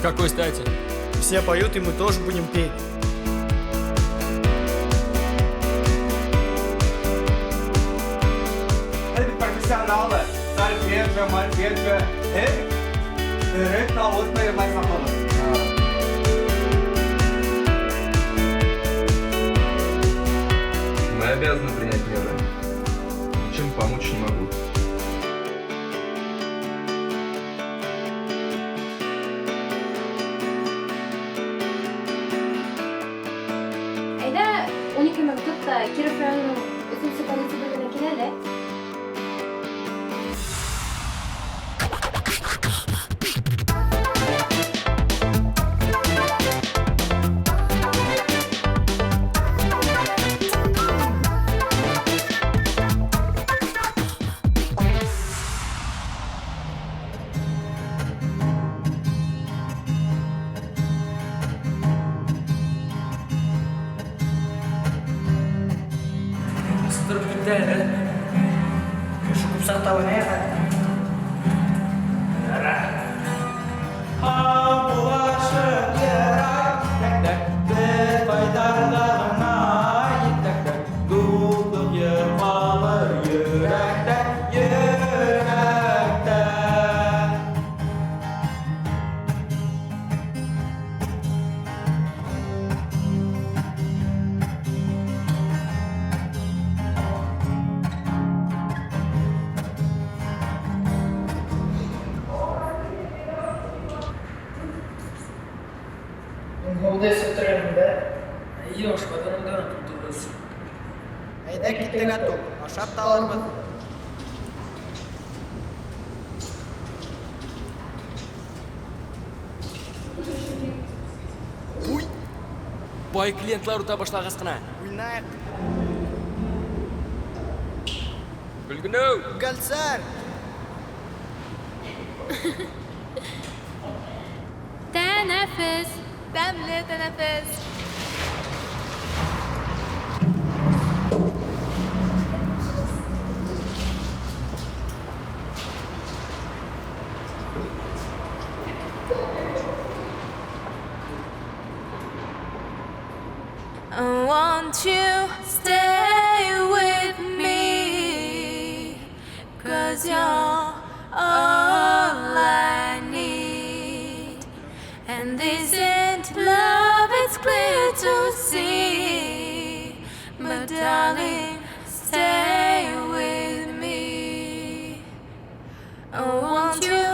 какой стати? Все поют, и мы тоже будем петь. Это профессионалы. Сольфеджио, мольфеджио. Это вот, наверное, знакомы. Мы обязаны принять меры. Чем помочь не могу. Ayda 12 maktubda Kirov rayonining 3-polisi bo'limiga keladi. Turib ketadi. Shu kupsan tavani ya. Buğday sütlerinde. Yok, kadınımdan tutuluruz. Ayda gittik attık. Aşağı dağılmadı. Boy klientlar o'ta boshlag'asqina. Уйнайық. Gulgunu. Галсар. Tanaffus. Dämli teneffüs. Won't you stay with me? 'Cause you're all I need. And this isn't love, it's clear to see. But darling, stay with me. Oh, won't you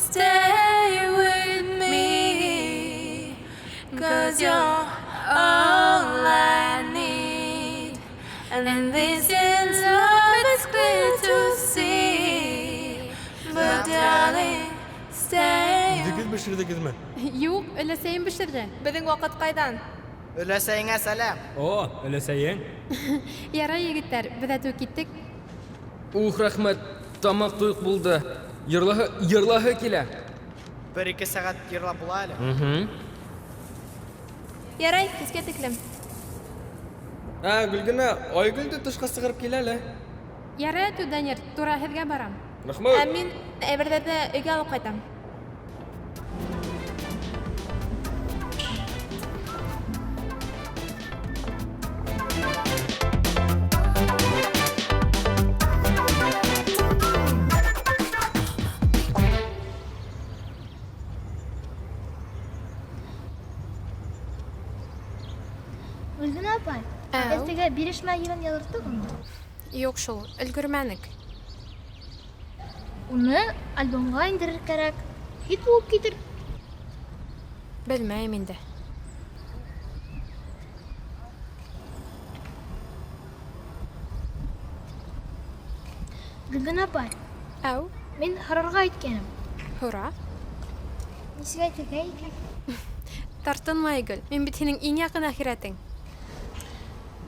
stay with me? 'Cause you're all I need. And this isn't love, it's clear to see. But darling, stay. Digil pişirdingizmi? Yo'q, ulasayin pishirdi. Bizning vaqt qaydan? Өләсәйіңә сәлем. O, ulasayin. Yaray yigitlar, biz atib ketdik. Rahmat. Tamoq to'yq bo'ldi. Yirlahi kela. 1-2 сағат ерлап була әле. Yaray, bizga tiklim. Gulguna, Oygulni tishqa sig'irib kelali. Yaray tudanir, turahizga baram. Rahmat. Min evrdada uyga olib qaytam. Gülgün apay, ertege birişme yılın yalırttık mı? Yo'q shul, ulgurmanik. Onu albomga indirir kerak. Hit bulup getir. Bilmayman endi. Gülgün apay, Aw, men Hararga aytganim. hura. Nisiga aytgay? Tartinma Aygul, men bit sening eng yaqin axirating.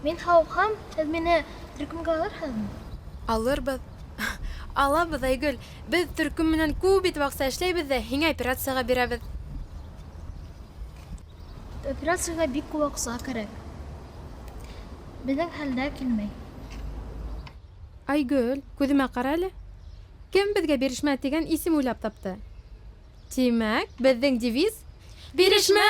Men havxam, siz meni Türkümge alırsınız. Alırбыз. Alabыз Aygul. Biz Türküm bilen көп ит вакыт эшләйбез дә, һиңа операциягә бирәбез. Операциягә бик күп акча кирәк. Безнең хәлдә килмәй. Aygul, күземә кара әле. Кем безгә бирешмә дигән исем уйлап тапты? Тимәк, безнең девиз Бирешмә!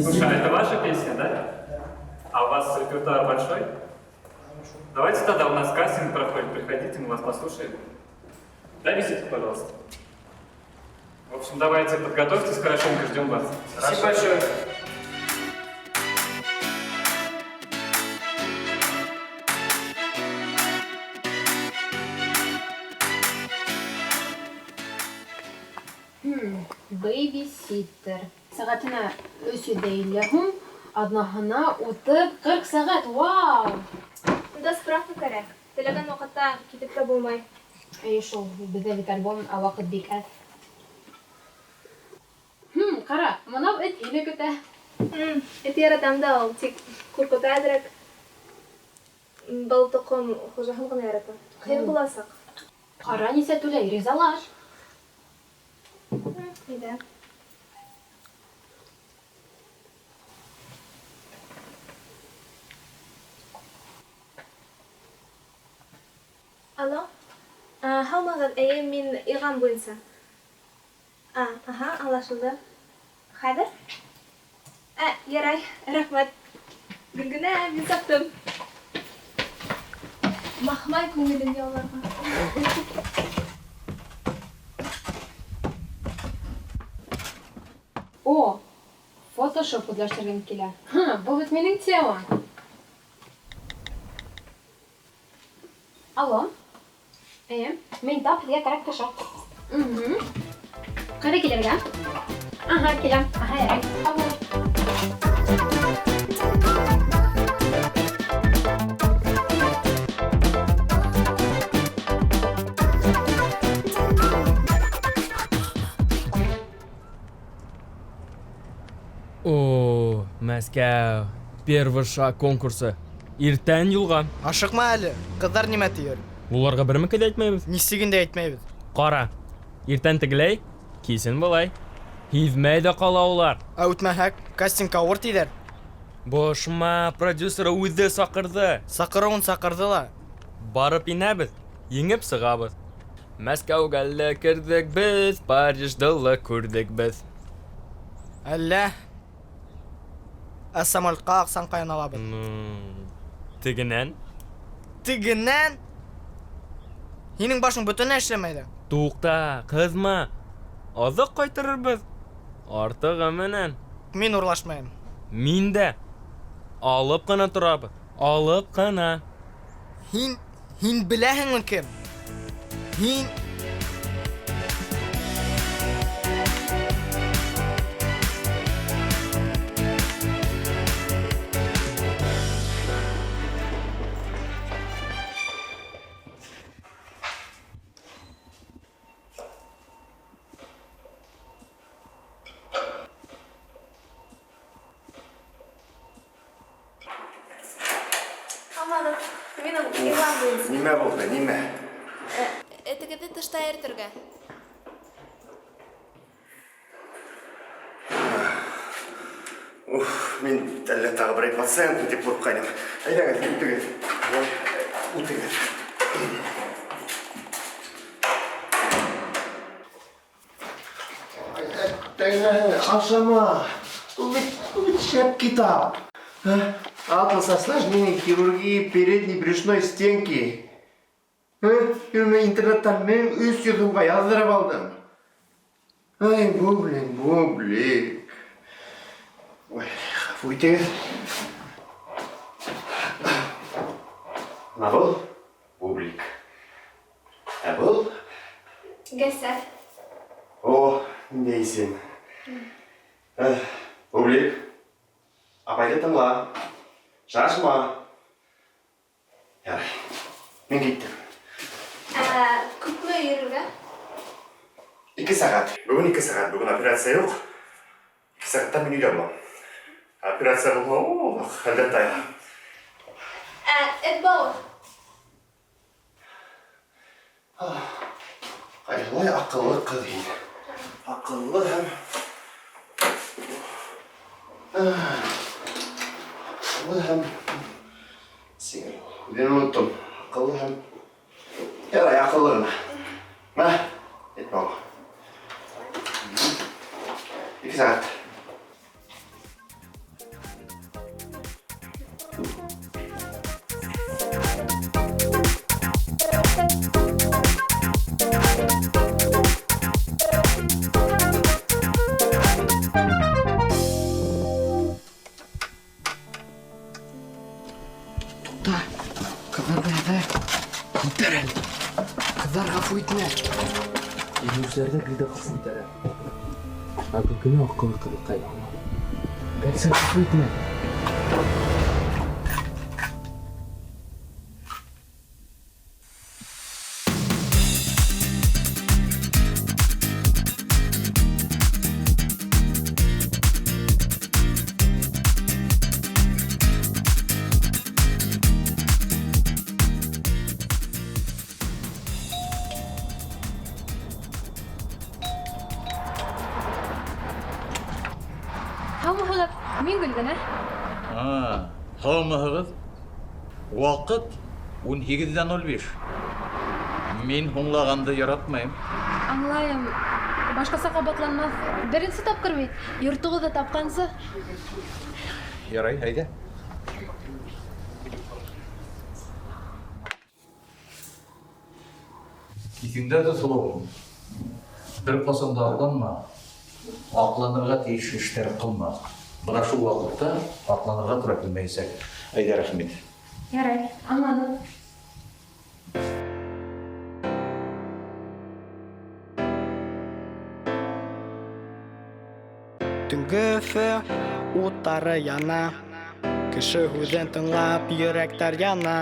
Слушай, а это ваша песня, да? А у вас репертуар большой? Давайте тогда у нас кастинг проходит, приходите, мы вас послушаем. Да, висите, пожалуйста. В общем, давайте подготовьтесь хорошенько, ждем вас. Спасибо большое. Бейбиситтер. Сәгатенә 3 дәйләһем, аднаһына 30-40 сәгать. Вау! Монда справка кәрәк. Теләгән вакытта китеп тә булмай. Шул, бездә бит альбом, ә вакыт бик әз. Кара, монау эт иле көтә. Эт яратам да ул, тик куркыта әзрәк. Балтыкым хуҗаһын гына ярата. Кыен буласак. Кара нисә түләй, ризалаш. Әйдә. Алло? Һаумыгыз, мин Иган буенча. Аңлашылды. Хәзер? Ярай, рәхмәт. Гөлгенә, мин саптым. Махмай күңелен ялларга. О, фотошоп үзләштергән килә. Бу бит минең тема. Алло? Мин тап сезгә кәрәк кеше. Кайда килергә? Киләм. Ярай. Алло. О, Мәскәү. Первый шаг конкурсы. Иртән юлга. Ашыкма әле, кызлар нимә тиер? Уларга берме кед әйтмәйбез? Нисеген дә әйтмәйбез. Кара. Иртән тегеләй, кисен булай. Һизмәй дә кала улар. Үтмәһәк, кастингка авыр тидер. Бошма, продюсер үзе сакырды. Сакыруын сакырдыла. Барып инәбез, еңеп сыгабыз. Мәскәүгә лә кердек без, Парижда ла күрдек без. Әллә? Самолетка аксан каян алабыз? Тегенән? Тегеннән? Һинең башың бөтенләй эшләмәйди. Тукта, кызма. Азык кайтырырбыз. Артыгы менән. Мин урлашмайм. Мин дә. Алып кына торабыз. Алып кына. Һин беләһеңме кем? Һин Алмадым. Минем Иган буенча. Нимә булды, нимә? Этегеҙҙе тышта эретергә. Мин әллә тағы бер пациент дип курыккайным. Әйдәгез, үтегез. Үтегез. Ашама. Бит шәп китап. Атлас осложнений хирургии передней брюшной стенки. Интернеттан мен 300 сумга яздырып алдым. Ай, бублик. Ой, ғафу Бұл бублик. Ә бұл? Гәсәр. О, дейсің. Бублик. Апайды тыңла. Шашма. Ярай. Мен кеттім. Күпме йөрергә? 2 saat. Бүгін 2 saat. Бүгін операция yok. 2 saatten ben uyuyamam. Операция olma. Halden tayla. اتباور Hayırlı akıllı kız yine. Akıllı hem... Akıllı hem... Sinir. Ben unuttum. Akıllı hem... Yaray akıllığına. Ne? Etme oğlum. 2 saat. Kızlar nerede? Kurtarın. Kızlar hafif etme. Yüzlerde bir de kısım tere. Abi günü akıllı kılık kaydı ama. Ben sen hafif etme. Hamı hılap, min gülgene. Hamıhığız. Vakit 18'den 15. Men hunlağandı yaratmayım. Аңлайым. Башкасы кабатланмас. Беренче тапкыр бит. Йортугузда тапкансы. Ярай, haydi. İçinde de suluğum. Bir kosunda aldanma. Aklanırga teyişli işleri kılma. Buna şu vakitte aklanırga tura bilmeysek. Haydi rahmet. Ярай, аңладым. Түнгөфе уттары яна. Кеше һүзен тыңлап йөрәктәр яна.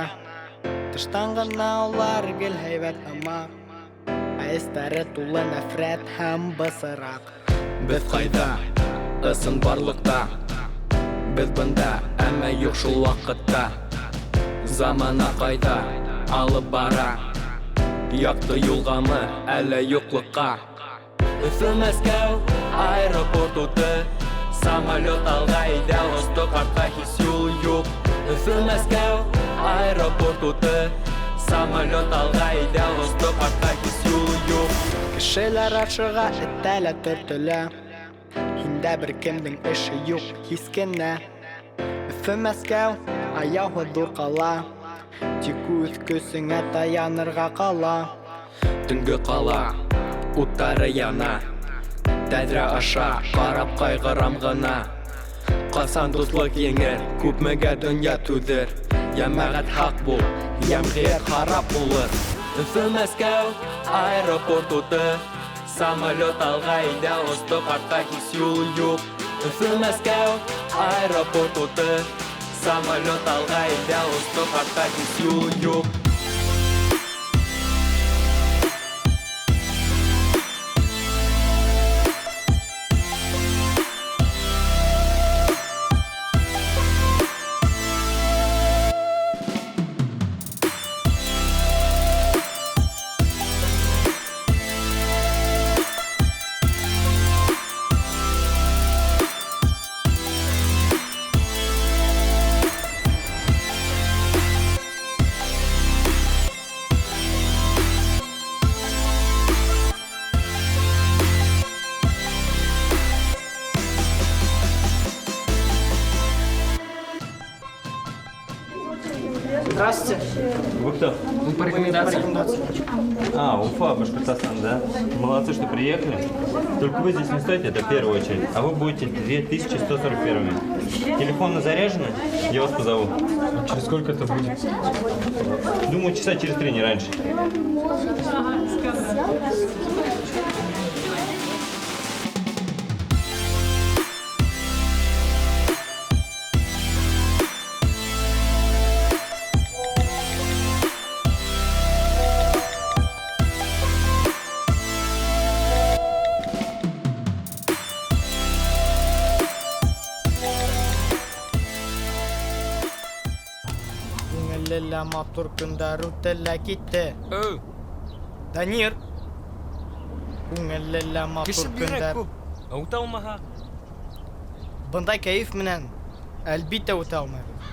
Тыштан гына улар гел һәйбәт ама. Эстәре тулы нәфрәт һәм бысырак. Без кайда? Ысын барлыкта. Без бында, әмма юк шул вакытта. Замана кайда? Алып бара. Якты юлгамы, әллә юклыкка. Өфе Мәскәү, аэропорт уты. Самолет алга иде, восток артка һис юл юк. Өфе Мәскәү, аэропорт уты. Самолет алга иде, восток артка һис юл юк. Кешеләр ашыга эттәлә төртелә. Һиндә бер кемнең эше юк, һис кенә. Өфе Мәскәү, аяғы дур кала. Тик үз көсеңә таянырга кала. Төнгө кала, уттары яна. Тәдрә аша, карап кайгырам гына. Касан дуслык еңер, күпмегә дөнья түдер. Ямагат хак бул, ямгыять харап булыр. Өфе Мәскәү, аэропорт уты. Самолет алга иде, восток артка һис юл юк. Өфе Мәскәү, аэропорт уты. Самолет алга иде, восток артка һис юл юк. Здравствуйте. Вы кто? Мы по рекомендации. Уфа, Башкортостан, да? Молодцы, что приехали. Только вы здесь не стоите, это в первую очередь. А вы будете 2141. Телефоны заряжены? Я вас позову. Через сколько это будет? Думаю, часа через 3, не раньше. Күңелле матур көндәр үтелә китте. Өй, Данир. Күңелле матур кеше бирәк көндәр. күп. Үтә алмаһа. Бындай кәеф менән әлбиттә үтә алмайбыз.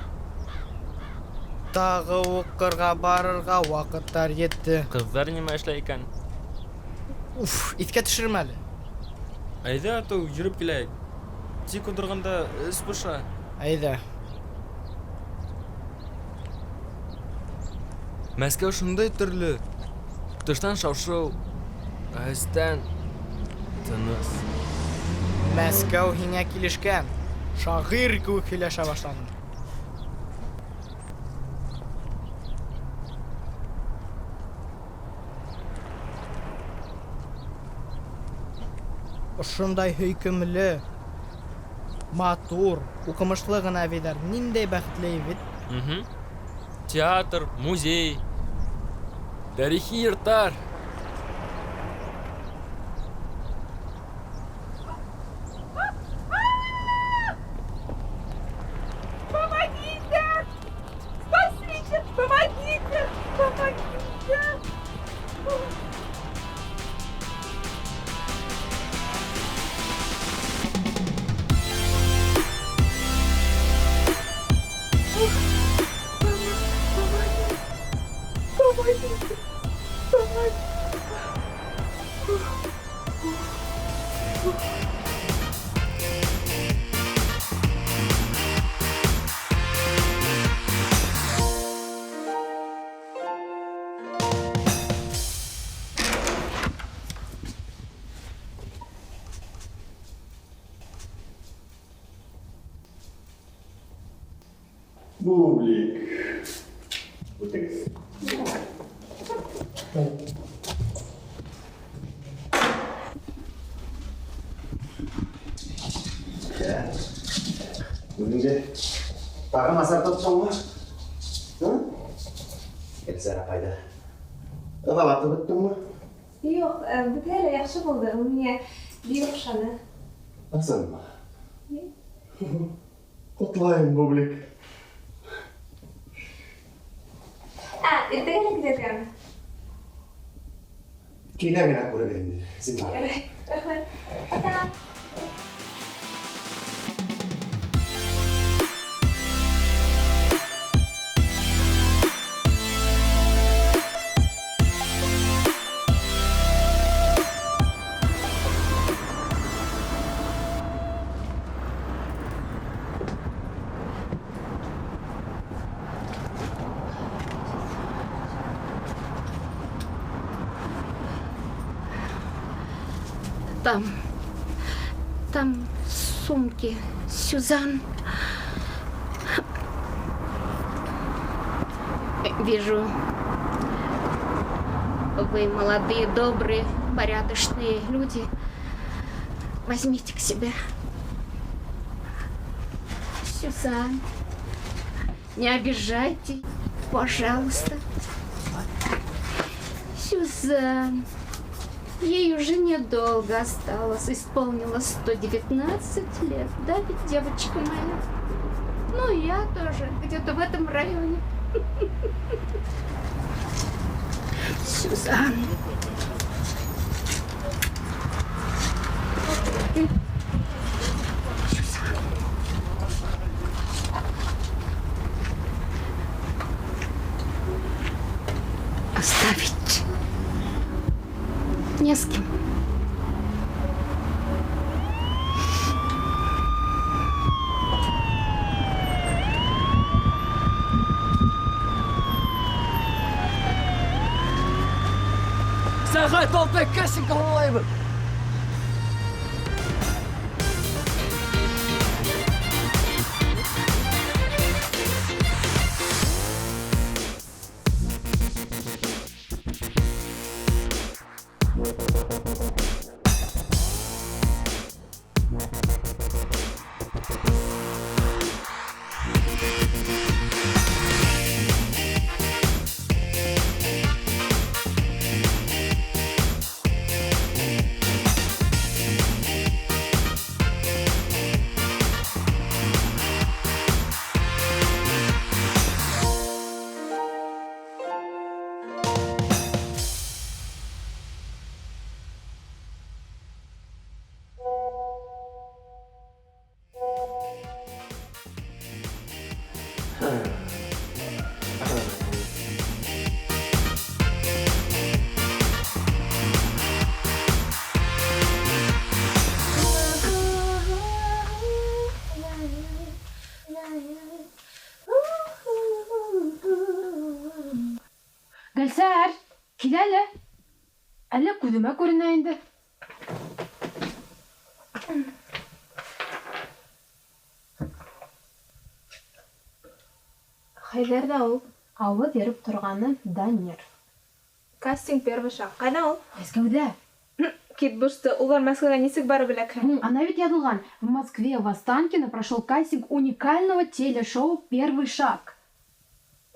Тағы укырга барырга вакыттар етте. Кызлар нимә эшләй икән? Уф, иткә төшермә әле. Әйдә, ту йөреп киләйек. Тик утырганда эс поша. Әйдә. Мәскәү шундай төрле. Тыштан шау-шау, ә эстән тыныс. Мәскәү һиңә килешкән. Шагыйрь кеүек һөйләшә башлады. Ошондай һөйкөмлө, матур, укымышлы гына видар. Ниндәй бәхетле бит. Театр, музей, тарихи йорттар. Помогите! Спасите! Помогите! Помогите! Помогите! Помогите! Бублик. Үтегез. Бүгінге тағы масар тапсың ба? Әлсара қайда? Ығалатып өттің ба? Yok, bu hele yaxşı buldu. Mine bir okşadı. Asın mı? Kutlayın Bublik. Ertegen gidelim. Kine gene kuru benim. Zimba. Evet, evet. Tamam. Там сумки. Сюзан. Вижу, вы молодые, добрые, порядочные люди. Возьмите к себе. Сюзан, не обижайте, пожалуйста. Сюзан. Ей уже недолго осталось, исполнилось 119 лет, да ведь, девочка моя? Ну, и я тоже, где-то в этом районе. Сюзан. Оставить не с кем. Сағат 6 кассинг алайбы. Кил әле. Әле күҙемә күренә инде. Хәйдәрдә ул. Авы биреп торганы Данир. Кастинг первый шаг. Кайда ул? Мәскәүдә. Кит бушты. Улар Мәскәүгә нисек барып беләкһең? Она ведь язылган. В Москве в Останкино прошел кастинг уникального телешоу «Первый шаг».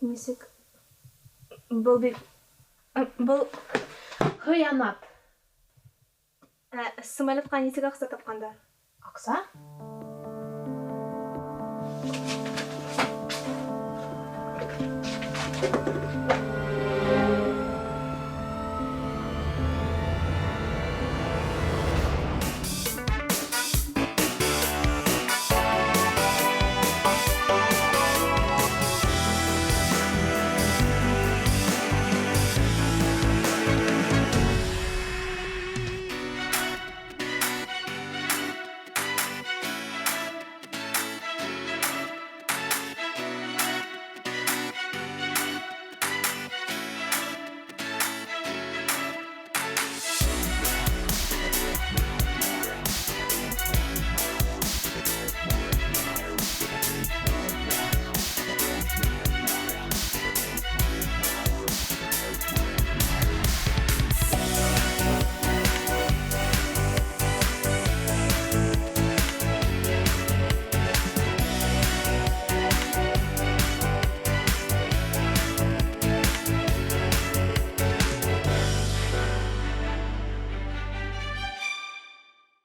Нисек? Был бит... Был... Хыянат. Самолетка нисек акча тапкандар? Акса?